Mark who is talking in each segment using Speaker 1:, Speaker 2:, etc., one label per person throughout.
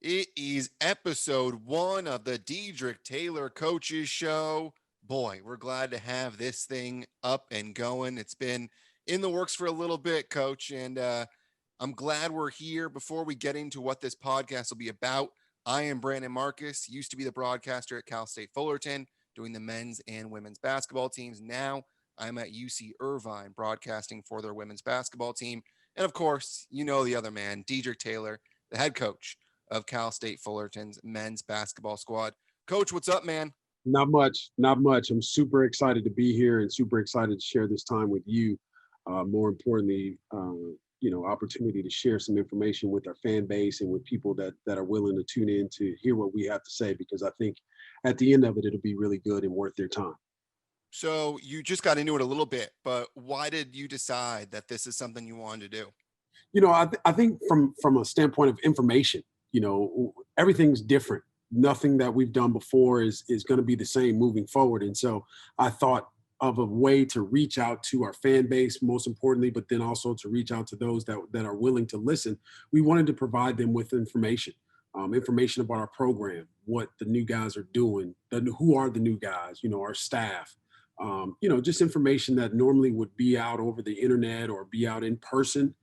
Speaker 1: It is episode 1 of the Dedrique Taylor Coaches Show. Boy, we're glad to have this thing up and going. It's been in the works for a little bit, Coach, and I'm glad we're here. Before we get into what this podcast will be about, I am Brandon Marcus, used to be the broadcaster at Cal State Fullerton, doing the men's and women's basketball teams. Now I'm at UC Irvine, broadcasting for their women's basketball team. And of course, you know the other man, Dedrique Taylor, the head coach of Cal State Fullerton's men's basketball squad. Coach, what's up, man?
Speaker 2: Not much, not much. I'm super excited to be here and super excited to share this time with you. More importantly, opportunity to share some information with our fan base and with people that are willing to tune in to hear what we have to say, because I think at the end of it, it'll be really good and worth their time.
Speaker 1: So you just got into it a little bit, but why did you decide that this is something you wanted to do?
Speaker 2: I think from a standpoint of information, everything's different. Nothing that we've done before is going to be the same moving forward. And so I thought of a way to reach out to our fan base, most importantly, but then also to reach out to those that are willing to listen. We wanted to provide them with information about our program, what the new guys are doing, who are the new guys, our staff, just information that normally would be out over the internet or be out in person,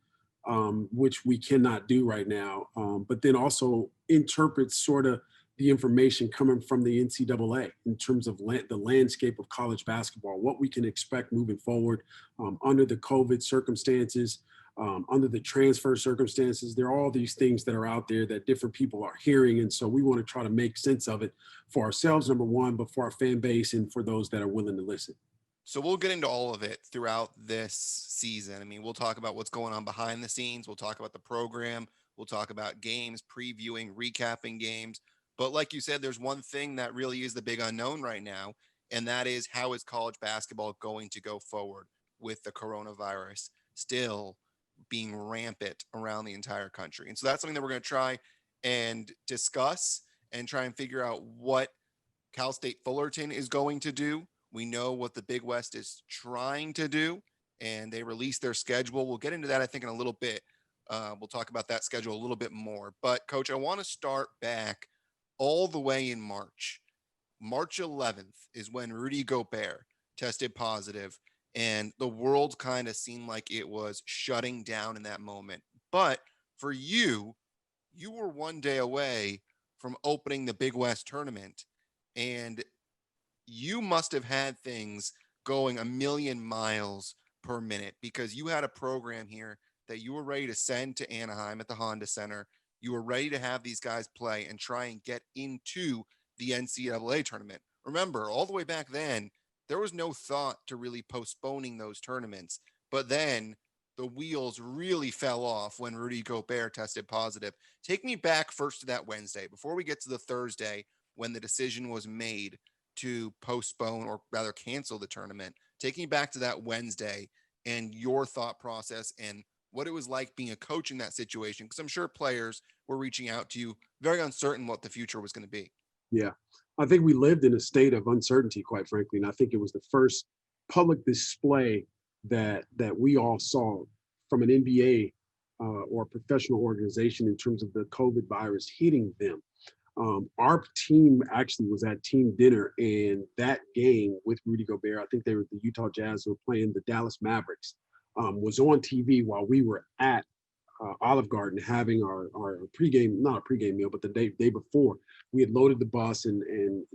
Speaker 2: which we cannot do right now, but then also interpret sort of the information coming from the NCAA in terms of the landscape of college basketball, what we can expect moving forward under the COVID circumstances, under the transfer circumstances. There are all these things that are out there that different people are hearing. And so we want to try to make sense of it for ourselves, number one, but for our fan base and for those that are willing to listen.
Speaker 1: So we'll get into all of it throughout this season. I mean, we'll talk about what's going on behind the scenes. We'll talk about the program. We'll talk about games, previewing, recapping games. But like you said, there's one thing that really is the big unknown right now, and that is how is college basketball going to go forward with the coronavirus still being rampant around the entire country. And so that's something that we're going to try and discuss and try and figure out what Cal State Fullerton is going to do. We know what the Big West is trying to do, and they released their schedule. We'll get into that, I think, in a little bit. We'll talk about that schedule a little bit more. But, Coach, I want to start back all the way in March. March 11th is when Rudy Gobert tested positive, and the world kind of seemed like it was shutting down in that moment. But for you, you were one day away from opening the Big West tournament, and you must have had things going a million miles per minute because you had a program here that you were ready to send to Anaheim at the Honda Center. You were ready to have these guys play and try and get into the NCAA tournament. Remember, all the way back then, there was no thought to really postponing those tournaments. But then the wheels really fell off when Rudy Gobert tested positive. Take me back first to that Wednesday before we get to the Thursday when the decision was made to postpone or rather cancel the tournament. Take me back to that Wednesday and your thought process and what it was like being a coach in that situation, because I'm sure players were reaching out to you very uncertain what the future was going to be.
Speaker 2: Yeah, I think we lived in a state of uncertainty, quite frankly, and I think it was the first public display that we all saw from an NBA or professional organization in terms of the COVID virus hitting them. Our team actually was at team dinner, and that game with Rudy Gobert, I think they were the Utah Jazz who were playing the Dallas Mavericks, was on TV while we were at Olive Garden having our pregame, not a pregame meal, but the day before. We had loaded the bus, and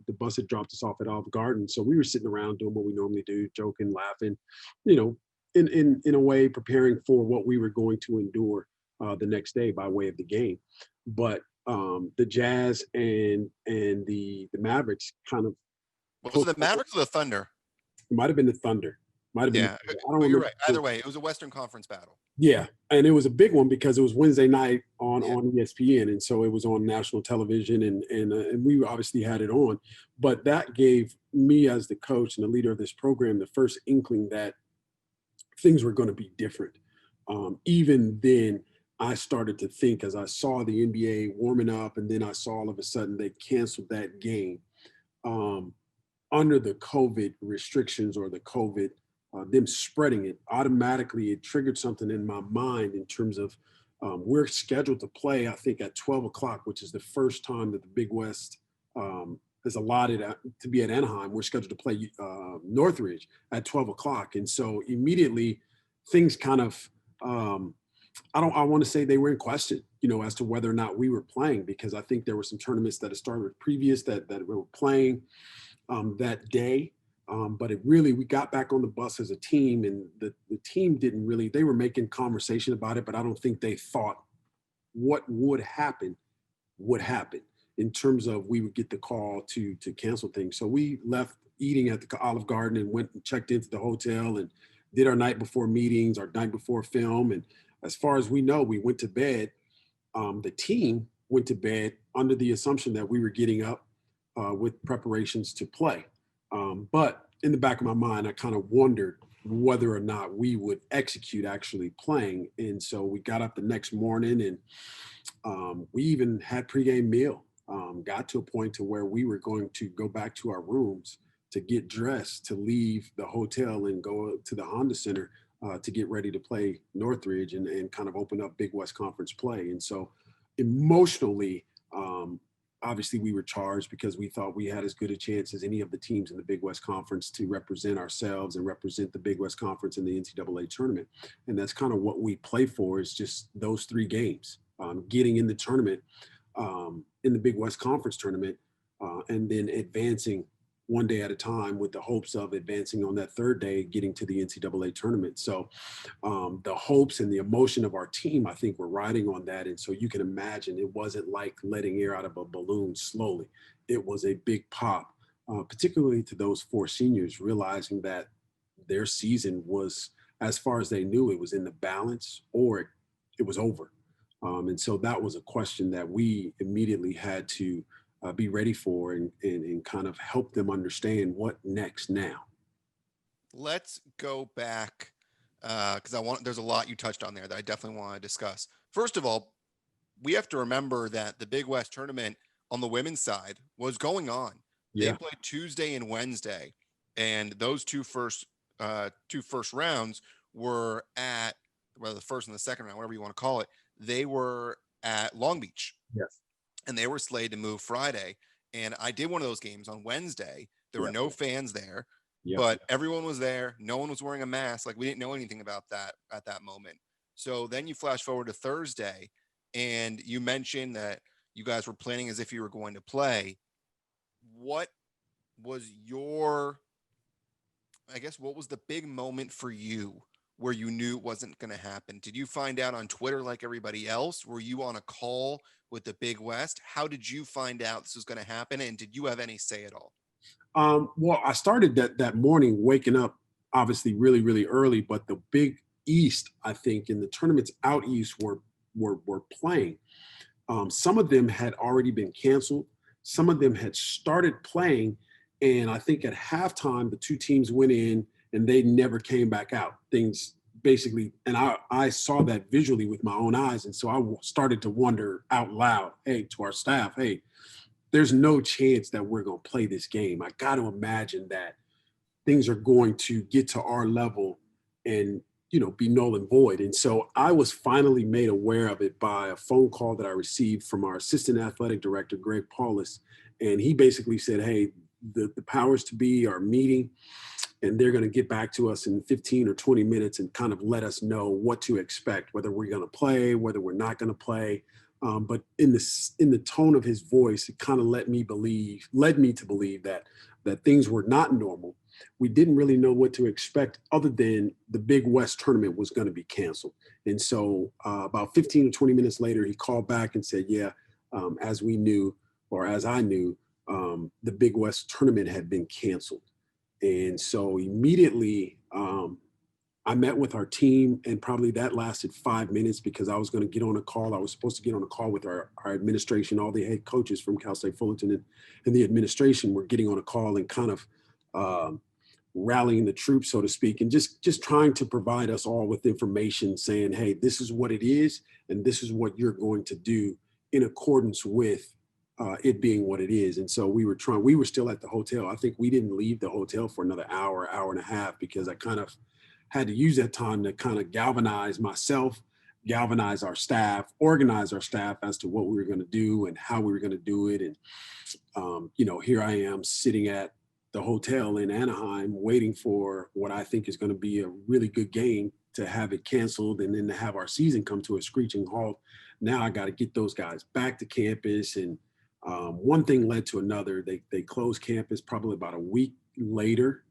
Speaker 2: the bus had dropped us off at Olive Garden. So we were sitting around doing what we normally do, joking, laughing, in a way preparing for what we were going to endure the next day by way of the game. But the Jazz and the Mavericks kind of
Speaker 1: Was it the Mavericks or the Thunder?
Speaker 2: It might have been the Thunder. Might have been.
Speaker 1: Yeah,
Speaker 2: I don't
Speaker 1: but you're
Speaker 2: remember.
Speaker 1: right. Either way, it was a Western Conference battle.
Speaker 2: Yeah, and it was a big one because it was Wednesday night on
Speaker 1: Yeah.
Speaker 2: on ESPN, and so it was on national television, and we obviously had it on. But that gave me, as the coach and the leader of this program, the first inkling that things were going to be different. Even then, I started to think as I saw the NBA warming up, and then I saw all of a sudden they canceled that game um, under the COVID restrictions or the COVID, them spreading it automatically. It triggered something in my mind in terms of We're scheduled to play, I think, at 12 o'clock, which is the first time that the Big West is allotted to be at Anaheim. We're scheduled to play Northridge at 12 o'clock. And so immediately things kind of, I want to say they were in question, as to whether or not we were playing, because I think there were some tournaments that had started with previous that we were playing that day. But we got back on the bus as a team, and the team didn't really, they were making conversation about it, but I don't think they thought what would happen in terms of we would get the call to cancel things. So we left eating at the Olive Garden and went and checked into the hotel and did our night before meetings, our night before film. And as far as we know, we went to bed. The team went to bed under the assumption that we were getting up with preparations to play. But in the back of my mind, I kind of wondered whether or not we would execute actually playing. And so we got up the next morning, and we even had pregame meal. Got to a point to where we were going to go back to our rooms to get dressed, to leave the hotel and go to the Honda Center to get ready to play Northridge and kind of open up Big West Conference play. And so emotionally, obviously we were charged because we thought we had as good a chance as any of the teams in the Big West Conference to represent ourselves and represent the Big West Conference in the NCAA tournament. And that's kind of what we play for, is just those 3 games, getting in the tournament, in the Big West Conference tournament, and then advancing one day at a time with the hopes of advancing on that 3rd day, getting to the NCAA tournament. So the hopes and the emotion of our team, I think, were riding on that. And so you can imagine it wasn't like letting air out of a balloon slowly. It was a big pop, particularly to those 4 seniors, realizing that their season was, as far as they knew, it was in the balance or it was over. And so that was a question that we immediately had to be ready for, and kind of help them understand what next now.
Speaker 1: Let's go back because there's a lot you touched on there that I definitely want to discuss. First of all, we have to remember that the Big West tournament on the women's side was going on. They
Speaker 2: Yeah.
Speaker 1: played Tuesday and Wednesday, and those two first rounds were at, well, the first and the second round, whatever you want to call it, they were at Long Beach.
Speaker 2: Yes.
Speaker 1: And they were slated to move Friday. And I did one of those games on Wednesday. There were
Speaker 2: Yep.
Speaker 1: no fans there,
Speaker 2: Yep.
Speaker 1: but everyone was there. No one was wearing a mask. Like, we didn't know anything about that at that moment. So then you flash forward to Thursday, and you mentioned that you guys were planning as if you were going to play. What was what was the big moment for you where you knew it wasn't going to happen? Did you find out on Twitter like everybody else? Were you on a call with the Big West? How did you find out this was going to happen? And did you have any say at all?
Speaker 2: Well, I started that morning waking up, obviously really, really early, but the Big East, I think, in the tournaments out east were playing. Some of them had already been canceled. Some of them had started playing. And I think at halftime, the 2 teams went in and they never came back out. Things basically, and I saw that visually with my own eyes. And so I started to wonder out loud, hey, to our staff, hey, there's no chance that we're going to play this game. I got to imagine that things are going to get to our level and, be null and void. And so I was finally made aware of it by a phone call that I received from our assistant athletic director, Greg Paulus. And he basically said, hey, the powers to be are meeting, and they're going to get back to us in 15 or 20 minutes and kind of let us know what to expect, whether we're going to play, whether we're not going to play. But in the tone of his voice, it kind of led me to believe that things were not normal. We didn't really know what to expect, other than the Big West tournament was going to be canceled. And so about 15 or 20 minutes later, he called back and said, yeah, as we knew, or as I knew, the Big West tournament had been canceled. And so immediately I met with our team, and probably that lasted 5 minutes because I was going to get on a call. I was supposed to get on a call with our administration. All the head coaches from Cal State Fullerton and the administration were getting on a call and kind of rallying the troops, so to speak, and just trying to provide us all with information saying, hey, this is what it is, and this is what you're going to do in accordance with it being what it is. And so we were still at the hotel. I think we didn't leave the hotel for another hour and a half, because I kind of had to use that time to kind of galvanize myself galvanize our staff, organize our staff as to what we were going to do and how we were going to do it. And here I am sitting at the hotel in Anaheim waiting for what I think is going to be a really good game, to have it canceled and then to have our season come to a screeching halt. Now I got to get those guys back to campus. And one thing led to another. They closed campus probably about a week later,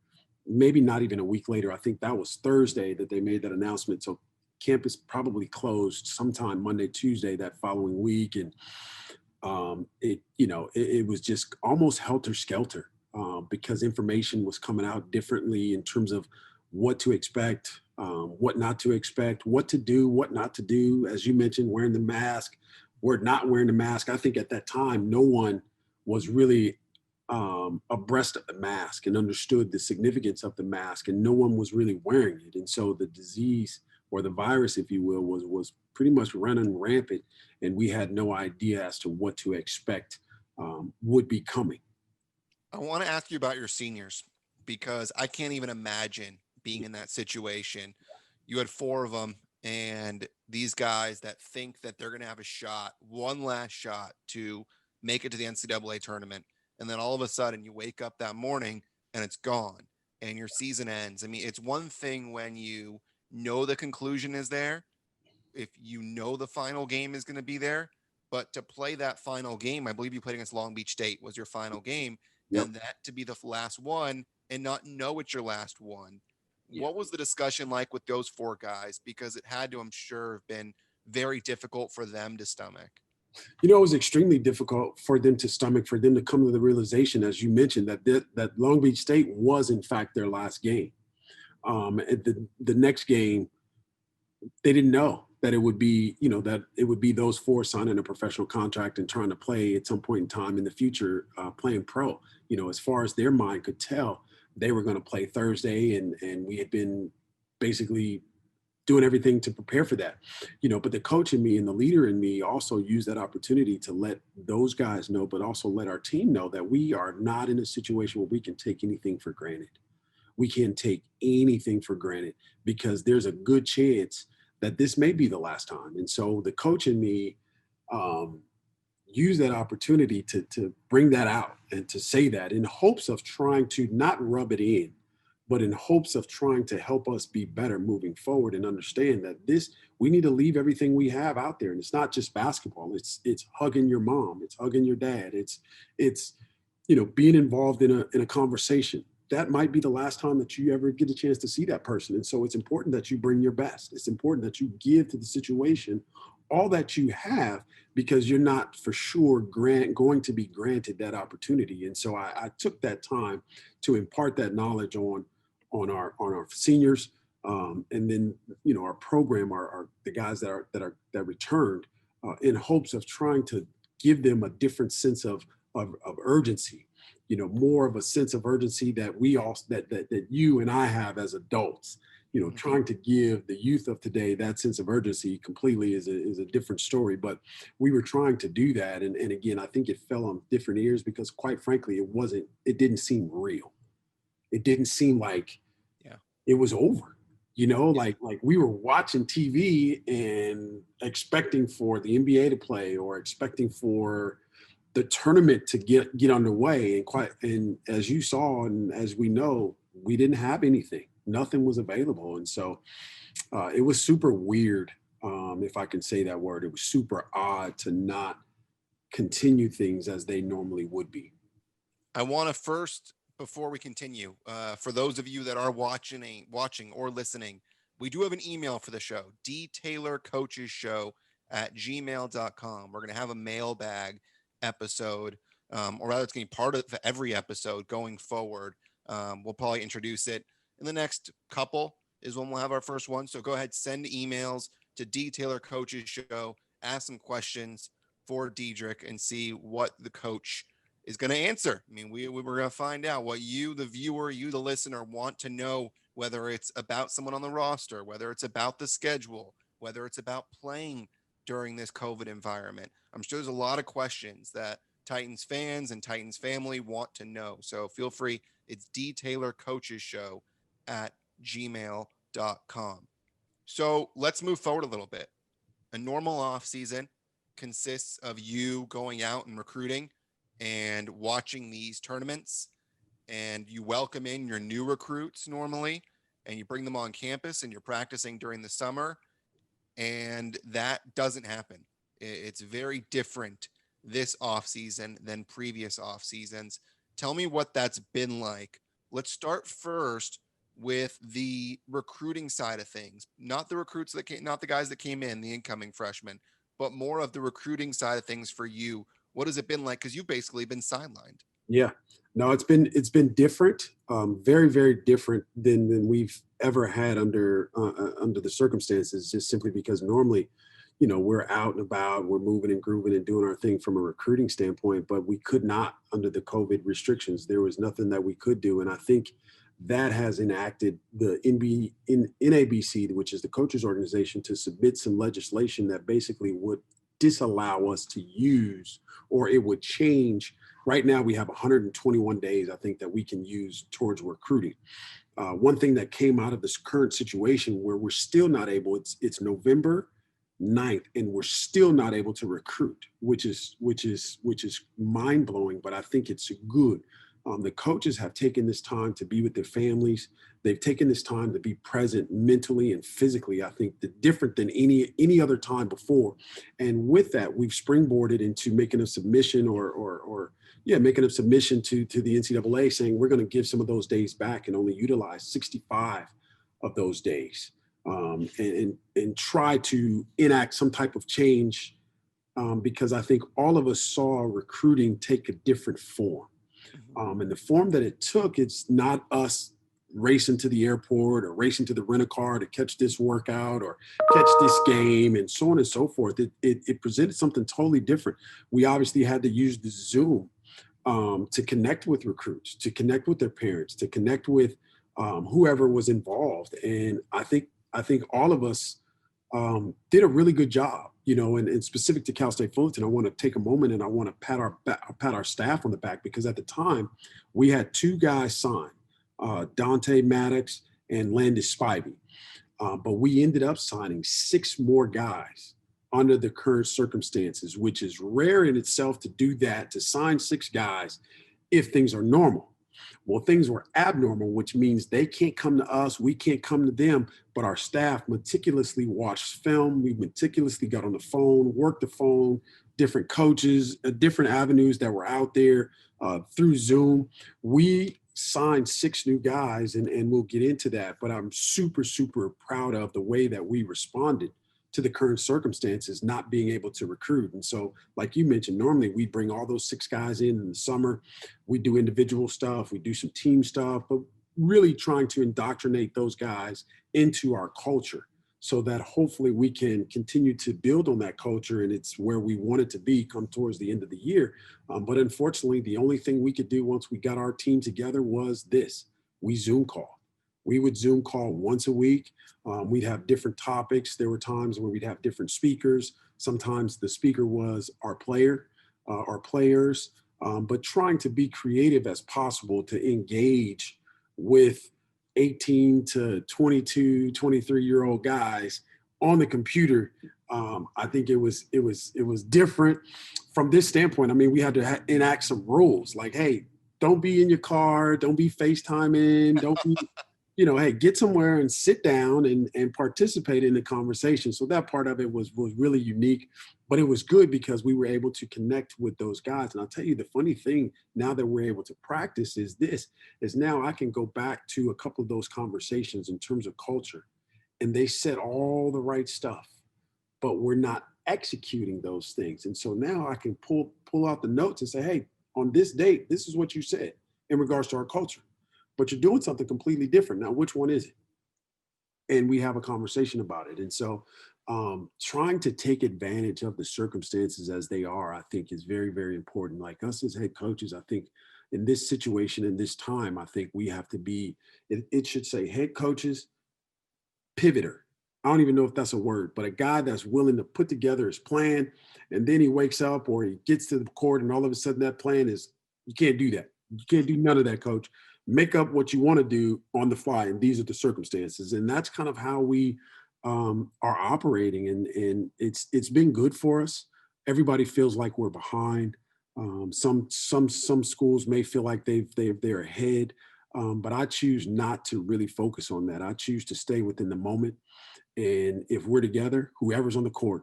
Speaker 2: maybe not even a week later. I think that was Thursday that they made that announcement. So campus probably closed sometime Monday, Tuesday that following week. And it was just almost helter skelter, because information was coming out differently in terms of what to expect, what not to expect, what to do, what not to do. As you mentioned, wearing the mask, we're not wearing the mask. I think at that time, no one was really abreast of the mask and understood the significance of the mask, and no one was really wearing it. And so the disease, or the virus, if you will, was pretty much running rampant, and we had no idea as to what to expect would be coming.
Speaker 1: I want to ask you about your seniors, because I can't even imagine being in that situation. You had four of them, and these guys that think that they're going to have a shot, one last shot to make it to the NCAA tournament. And then all of a sudden you wake up that morning and it's gone and your season ends. I mean, it's one thing when you know the conclusion is there, if you know the final game is going to be there. But to play that final game, I believe you played against Long Beach State was your final game,
Speaker 2: Yep.
Speaker 1: and that to be the last one and not know it's your last one.
Speaker 2: Yeah.
Speaker 1: What was the discussion like with those four guys? Because it had to, I'm sure, have been very difficult for them to stomach.
Speaker 2: It was extremely difficult for them to stomach, for them to come to the realization, as you mentioned, that Long Beach State was in fact their last game. At the next game, they didn't know that it would be, that it would be those four signing a professional contract and trying to play at some point in time in the future, playing pro. As far as their mind could tell, they were going to play Thursday, and we had been basically doing everything to prepare for that. But the coach in me and the leader in me also used that opportunity to let those guys know, but also let our team know that we are not in a situation where we can take anything for granted. We can't take anything for granted, because there's a good chance that this may be the last time. And so the coach in me used that opportunity to bring that out and to say that, in hopes of trying to not rub it in, but in hopes of trying to help us be better moving forward, and understand that we need to leave everything we have out there. And it's not just basketball. It's hugging your mom. It's hugging your dad. It's being involved in a conversation. That might be the last time that you ever get a chance to see that person. And so it's important that you bring your best. It's important that you give to the situation all that you have, because you're not for sure going to be granted that opportunity. And so I took that time to impart that knowledge on our seniors, and then our program, our the guys that returned, in hopes of trying to give them a different sense of urgency, more of a sense of urgency that we all that you and I have as adults. Trying to give the youth of today that sense of urgency completely is a different story. But we were trying to do that, and again, I think it fell on different ears, because quite frankly, it didn't seem real. It didn't seem like
Speaker 1: Yeah.
Speaker 2: it was over.
Speaker 1: Yeah.
Speaker 2: Like we were watching TV and expecting for the NBA to play, or expecting for the tournament to get underway. And as you saw, and as we know, we didn't have anything. Nothing was available. And so it was super weird, if I can say that word. It was super odd to not continue things as they normally would be.
Speaker 1: I want to first, before we continue, for those of you that are watching or listening, we do have an email for the show, dtaylorcoachesshow at gmail.com. We're going to have a mailbag episode, or rather, it's going to be part of every episode going forward. We'll probably introduce it in the next couple, is when we'll have our first one. So go ahead, send emails to Taylor Coaches Show, ask some questions for Dedrique, and see what the coach is going to answer. I mean, we're going to find out what you, the viewer, you, the listener, want to know, whether it's about someone on the roster, whether it's about the schedule, whether it's about playing during this COVID environment. I'm sure there's a lot of questions that Titans fans and Titans family want to know. So feel free. It's Taylor Coaches Show at gmail.com. So let's move forward a little bit. A normal off season consists of you going out and recruiting and watching these tournaments, and you welcome in your new recruits normally, and you bring them on campus and you're practicing during the summer, and that doesn't happen. It's very different this off season than previous off seasons. Tell me what that's been like. Let's start first with the recruiting side of things. Not the recruits that came, not the guys that came in, the incoming freshmen, but more of the recruiting side of things for you. What has it been like? Because you've basically been sidelined.
Speaker 2: Yeah. No, it's been different, very very different than we've ever had under the circumstances. Just simply because normally, we're out and about, we're moving and grooving and doing our thing from a recruiting standpoint, but we could not under the COVID restrictions. There was nothing that we could do, and I think that has enacted the NABC, which is the coaches organization, to submit some legislation that basically would disallow us to use, or it would change. Right now, we have 121 days, I think, that we can use towards recruiting. One thing that came out of this current situation where we're still not able, it's November 9th, and we're still not able to recruit, which is mind blowing. But I think it's good. The coaches have taken this time to be with their families. They've taken this time to be present mentally and physically. I think different than any other time before. And with that, we've springboarded into making a submission, or yeah, making a submission to the NCAA, saying we're going to give some of those days back and only utilize 65 of those days, and try to enact some type of change, because I think all of us saw recruiting take a different form. And the form that it took, it's not us racing to the airport or racing to the rent a car to catch this workout or catch this game and so on and so forth. It presented something totally different. We obviously had to use the Zoom, to connect with recruits, to connect with their parents, to connect with, whoever was involved. And I think all of us, did a really good job, and specific to Cal State Fullerton. I want to take a moment and I want to pat our staff on the back, because at the time we had two guys signed, Dante Maddox and Landis Spivey. But we ended up signing six more guys under the current circumstances, which is rare in itself to do that, to sign six guys if things are normal. Well, things were abnormal, which means they can't come to us, we can't come to them, but our staff meticulously watched film. We meticulously got on the phone, worked the phone, different coaches, different avenues that were out there, through Zoom. We signed six new guys, and we'll get into that, but I'm super, super proud of the way that we responded to the current circumstances, not being able to recruit. And so, like you mentioned, normally we bring all those six guys in the summer. We do individual stuff, we do some team stuff, but really trying to indoctrinate those guys into our culture so that hopefully we can continue to build on that culture, and it's where we want it to be come towards the end of the year. But unfortunately, the only thing we could do once we got our team together was this: we Zoom call. We would Zoom call once a week. We'd have different topics. There were times where we'd have different speakers. Sometimes the speaker was our player, our players, but trying to be creative as possible to engage with 18 to 22, 23-year-old guys on the computer. I think it was different from this standpoint. I mean, we had to enact some rules like, hey, don't be in your car, don't be FaceTiming, don't be, hey, get somewhere and sit down and participate in the conversation. So that part of it was really unique, but it was good because we were able to connect with those guys. And I'll tell you, the funny thing now that we're able to practice is now I can go back to a couple of those conversations in terms of culture, and they said all the right stuff, but we're not executing those things. And so now I can pull out the notes and say, hey, on this date, this is what you said in regards to our culture, but you're doing something completely different. Now, which one is it? And we have a conversation about it. And so trying to take advantage of the circumstances as they are, I think is very, very important. Like us as head coaches, I think in this situation, in this time, I think we have to be, it should say head coaches, pivoter. I don't even know if that's a word, but a guy that's willing to put together his plan, and then he wakes up or he gets to the court and all of a sudden that plan is, you can't do that. You can't do none of that, coach. Make up what you want to do on the fly, and these are the circumstances. And that's kind of how we are operating, and it's been good for us. Everybody feels like we're behind. Some schools may feel like they're ahead, but I choose not to really focus on that. I choose to stay within the moment, and if we're together, whoever's on the court,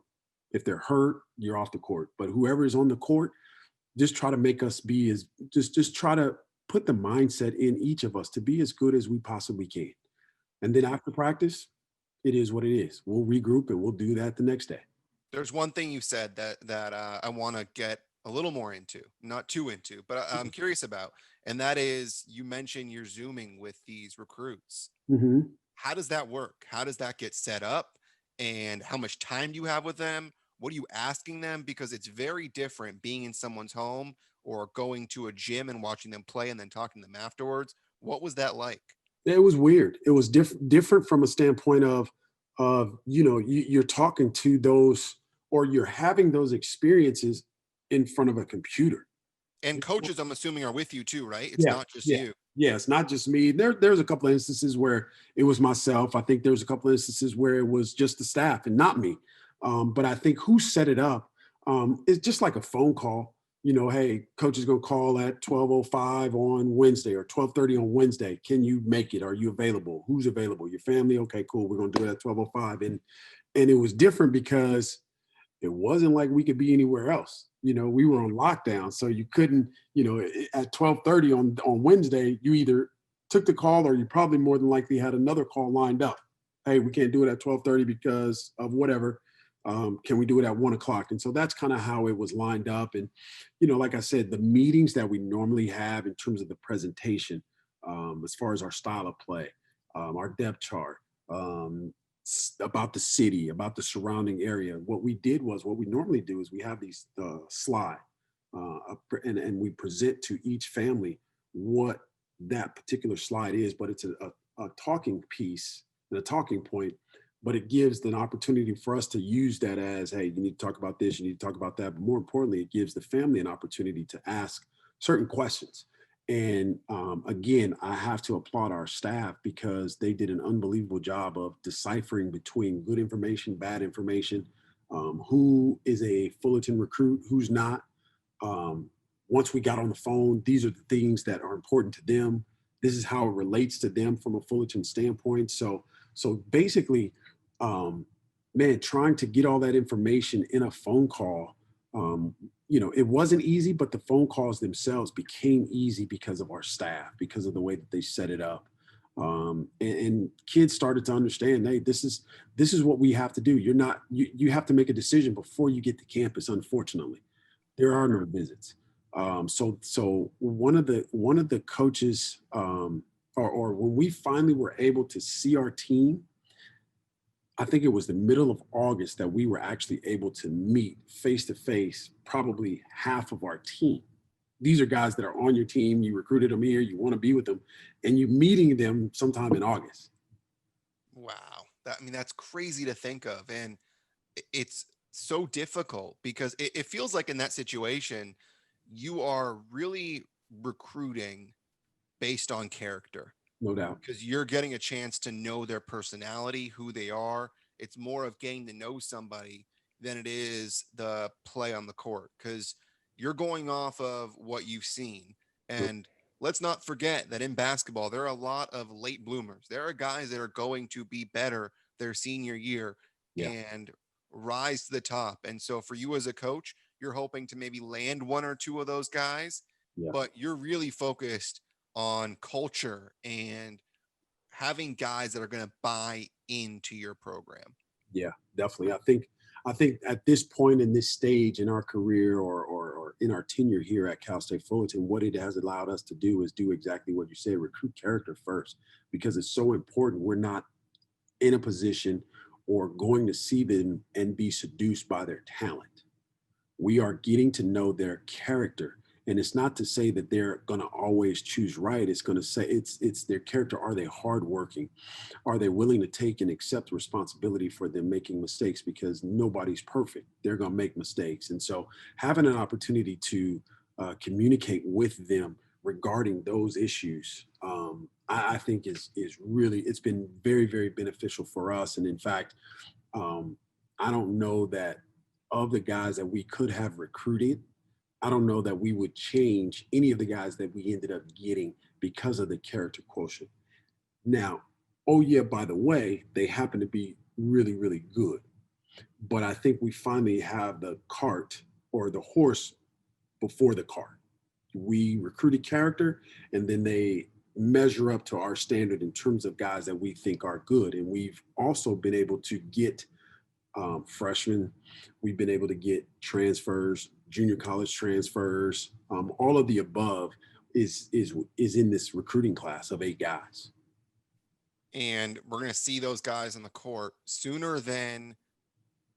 Speaker 2: if they're hurt, you're off the court. But whoever is on the court, just try to make us be as just try to put the mindset in each of us to be as good as we possibly can. And then after practice, it is what it is. We'll regroup and we'll do that the next day.
Speaker 1: There's one thing you said that I want to get a little more into, not too into, but I'm curious about, and that is you mentioned you're zooming with these recruits.
Speaker 2: Mhm.
Speaker 1: How does that work? How does that get set up? And how much time do you have with them? What are you asking them? Because it's very different being in someone's home or going to a gym and watching them play and then talking to them afterwards. What was that like?
Speaker 2: It was weird. It was different from a standpoint of you're talking to those, or you're having those experiences in front of a computer.
Speaker 1: And coaches, I'm assuming, are with you too, right? It's
Speaker 2: Yeah,
Speaker 1: not just
Speaker 2: yeah,
Speaker 1: you.
Speaker 2: yeah. It's not just me. There's a couple of instances where it was myself. I think there's a couple of instances where it was just the staff and not me. But I think who set it up is just like a phone call. Hey, coach is going to call at 12:05 on Wednesday or 12:30 on Wednesday. Can you make it? Are you available? Who's available? Your family? Okay, cool. We're going to do it at 12:05. And it was different because it wasn't like we could be anywhere else. We were on lockdown, so you couldn't. At 12:30 on Wednesday, you either took the call or you probably more than likely had another call lined up. Hey, we can't do it at 12:30 because of whatever. Can we do it at 1 o'clock? And so that's kind of how it was lined up. And like I said, the meetings that we normally have in terms of the presentation, as far as our style of play, our depth chart, um, about the city, about the surrounding area. What we normally do is we have these slide, and we present to each family what that particular slide is, but it's a talking piece and a talking point, but it gives an opportunity for us to use that as, hey, you need to talk about this, you need to talk about that. But more importantly, it gives the family an opportunity to ask certain questions. And again, I have to applaud our staff because they did an unbelievable job of deciphering between good information, bad information, who is a Fullerton recruit, who's not. Um, Once we got on the phone, these are the things that are important to them. This is how it relates to them from a Fullerton standpoint. So basically, um, man, trying to get all that information in a phone call, um, it wasn't easy, but the phone calls themselves became easy because of our staff, because of the way that they set it up. And kids started to understand, hey, this is what we have to do. You have to make a decision before you get to campus. Unfortunately, there are no visits. So one of the coaches, or when we finally were able to see our team, I think it was the middle of August that we were actually able to meet face to face, probably half of our team. These are guys that are on your team. You recruited them here. You want to be with them, and you meeting them sometime in August.
Speaker 1: Wow. That's crazy to think of. And it's so difficult because it feels like in that situation, you are really recruiting based on character
Speaker 2: No doubt.
Speaker 1: because you're getting a chance to know their personality, who they are. It's more of getting to know somebody than it is the play on the court because you're going off of what you've seen. And let's not forget that in basketball, there are a lot of late bloomers. There are guys that are going to be better their senior year
Speaker 2: Yeah,
Speaker 1: and rise to the top. And so for you as a coach, you're hoping to maybe land one or two of those guys,
Speaker 2: yeah.
Speaker 1: but you're really focused on culture and having guys that are going to buy into your program.
Speaker 2: Yeah, definitely. I think at this point in this stage in our career, or in our tenure here at Cal State Fullerton, what it has allowed us to do is do exactly what you said, recruit character first, because it's so important. We're not in a position or going to see them and be seduced by their talent. We are getting to know their character. And it's not to say that they're going to always choose right. It's going to say it's their character. Are they hardworking? Are they willing to take and accept responsibility for them making mistakes? Because nobody's perfect. They're going to make mistakes. And so having an opportunity to communicate with them regarding those issues, I think is really, it's been very, very beneficial for us. And in fact, um, I don't know that of the guys that we could have recruited, I don't know that we would change any of the guys that we ended up getting because of the character quotient. Now, oh yeah, by the way, they happen to be really, really good. But I think we finally have the cart or the horse before the cart. We recruited character, and then they measure up to our standard in terms of guys that we think are good. And we've also been able to get freshmen. We've been able to get transfers, junior college transfers. All of the above is in this recruiting class of 8 guys.
Speaker 1: And we're going to see those guys on the court sooner than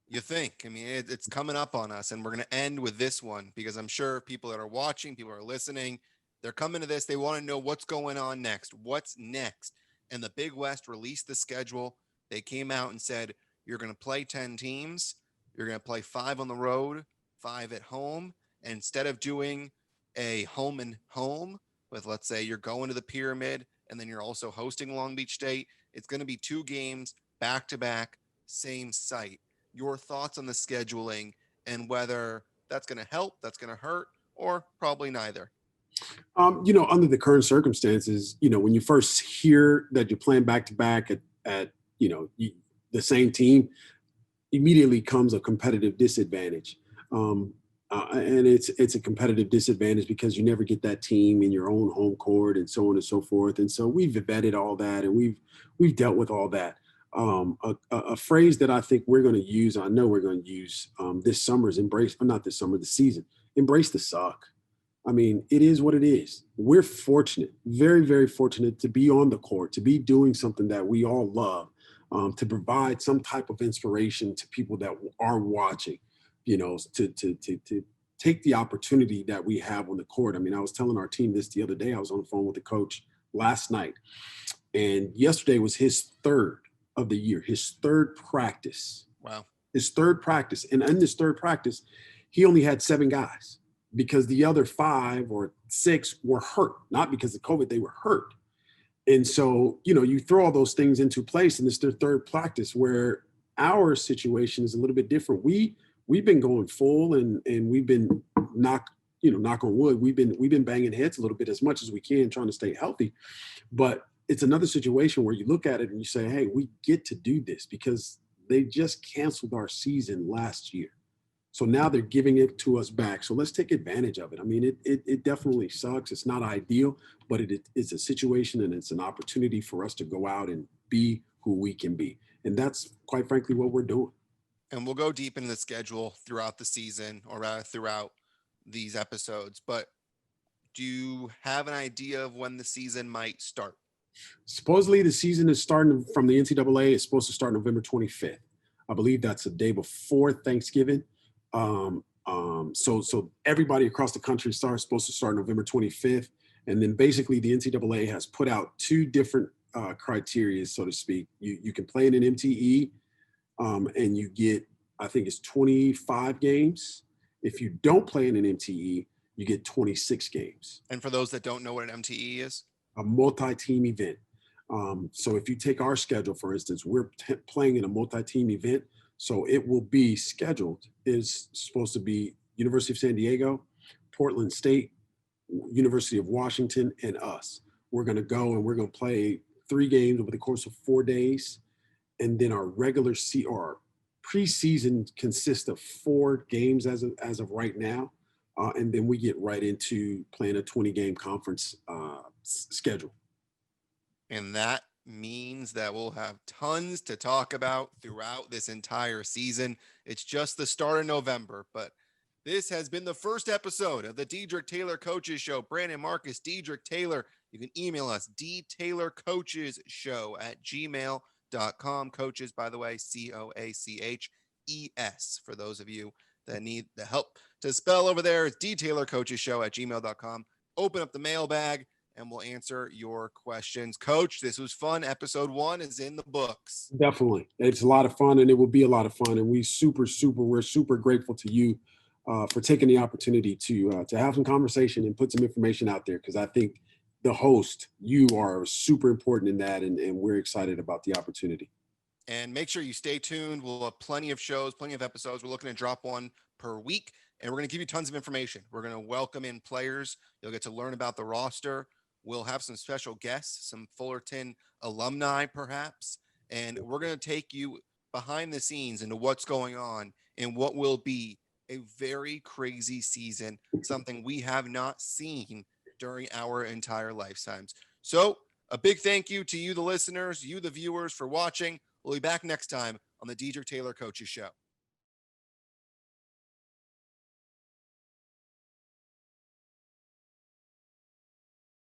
Speaker 1: you think. I mean, it's coming up on us, and we're going to end with this one because I'm sure people that are watching, people are listening, they're coming to this. They want to know what's going on next. What's next? And the Big West released the schedule. They came out and said, you're going to play 10 teams. You're going to play 5 on the road, 5 at home. And instead of doing a home and home with, let's say, you're going to the Pyramid and then you're also hosting Long Beach State, it's going to be 2 games back to back, same site. Your thoughts on the scheduling and whether that's going to help, that's going to hurt, or probably neither.
Speaker 2: Under the current circumstances, when you first hear that you're playing back to back at the same team, immediately comes a competitive disadvantage. And it's a competitive disadvantage because you never get that team in your own home court and so on and so forth. And so we've vetted all that, and we've dealt with all that. A phrase that I think we're going to use, I know we're going to use this summer's embrace, or not this summer, the season, embrace the suck. I mean, it is what it is. We're fortunate, very, very fortunate to be on the court, to be doing something that we all love, to provide some type of inspiration to people that are watching, to take the opportunity that we have on the court. I mean, I was telling our team this the other day. I was on the phone with the coach last night, and yesterday was his third of the year, his third practice.
Speaker 1: Wow.
Speaker 2: His third practice. And in this third practice, he only had 7 guys because the other 5 or 6 were hurt, not because of COVID, they were hurt. And so, you throw all those things into place, and it's their third practice, where our situation is a little bit different. We've been going full, and we've been knock on wood, we've been banging heads a little bit as much as we can, trying to stay healthy. But it's another situation where you look at it and you say, hey, we get to do this because they just canceled our season last year. So now they're giving it to us back. So let's take advantage of it. I mean, it definitely sucks. It's not ideal, but it's a situation, and it's an opportunity for us to go out and be who we can be. And that's quite frankly what we're doing.
Speaker 1: And we'll go deep into the schedule throughout the season, or rather throughout these episodes. But do you have an idea of when the season might start?
Speaker 2: Supposedly the season is starting from the NCAA. It's supposed to start November 25th. I believe that's the day before Thanksgiving. So everybody across the country supposed to start November 25th. And then basically the NCAA has put out 2 different criteria, so to speak. You can play in an MTE, and you get, I think it's 25 games. If you don't play in an MTE, you get 26 games.
Speaker 1: And for those that don't know what an MTE is?
Speaker 2: A multi-team event. So if you take our schedule, for instance, we're playing in a multi-team event. So it will be scheduled is supposed to be University of San Diego, Portland State, University of Washington, and us. We're going to go and we're going to play 3 games over the course of 4 days. And then our our preseason consists of 4 games as of right now. And then we get right into playing a 20-game conference schedule.
Speaker 1: And that means that we'll have tons to talk about throughout this entire season. It's just the start of November, but this has been the first episode of the Dedrique Taylor Coaches Show. Brandon Marcus, Dedrique Taylor. You can email us, dtaylorcoachesshow@gmail.com. Coaches, by the way, COACHES. For those of you that need the help to spell over there, it's dtaylorcoachesshow@gmail.com. Open up the mailbag, and we'll answer your questions. Coach, this was fun. Episode 1 is in the books.
Speaker 2: Definitely. It's a lot of fun, and it will be a lot of fun. And we're super grateful to you for taking the opportunity to have some conversation and put some information out there, because I think the host, you are super important in that, and we're excited about the opportunity.
Speaker 1: And make sure you stay tuned. We'll have plenty of shows, plenty of episodes. We're looking to drop one per week, and we're going to give you tons of information. We're going to welcome in players. You'll get to learn about the roster. We'll have some special guests, some Fullerton alumni, perhaps, and we're going to take you behind the scenes into what's going on in what will be a very crazy season, something we have not seen during our entire lifetimes. So, a big thank you to you, the listeners, you, the viewers, for watching. We'll be back next time on the Dedrique Taylor Coaches Show.